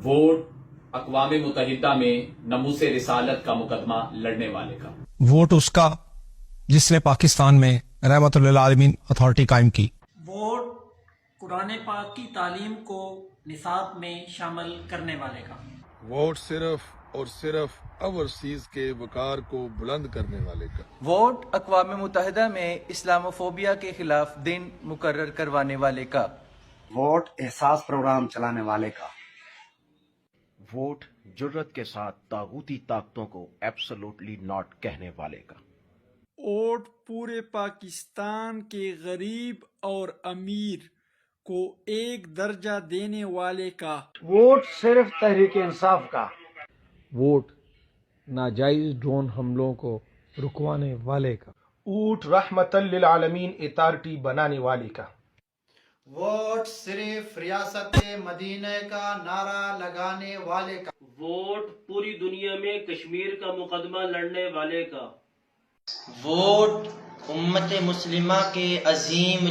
vote اقوام متحدہ میں ناموس رسالت کا مقدمہ لڑنے والے کا، ووٹ اس کا جس نے پاکستان میں رحمت للعالمین اتھارٹی قائم کی، ووٹ قرآن پاک کی تعلیم کو نصاب میں شامل کرنے والے کا، ووٹ صرف اور صرف اوورسیز کے وقار کو بلند کرنے والے کا، ووٹ اقوام متحدہ میں اسلاموفوبیا کے خلاف دن مقرر کروانے والے کا، ووٹ احساس پروگرام چلانے والے کا، ووٹ جرت کے ساتھ طاغوتی طاقتوں کو ایبسولوٹلی ناٹ کہنے والے کا، ووٹ پورے پاکستان کے غریب اور امیر کو ایک درجہ دینے والے کا، ووٹ صرف تحریک انصاف کا، ووٹ ناجائز ڈرون حملوں کو رکوانے والے کا، ووٹ رحمت للعالمین اتھارٹی بنانے والے کا، ووٹ صرف ریاست مدینہ کا نعرہ لگانے والے کا، ووٹ پوری دنیا میں کشمیر کا مقدمہ لڑنے والے کا، ووٹ امت مسلمہ کے عظیم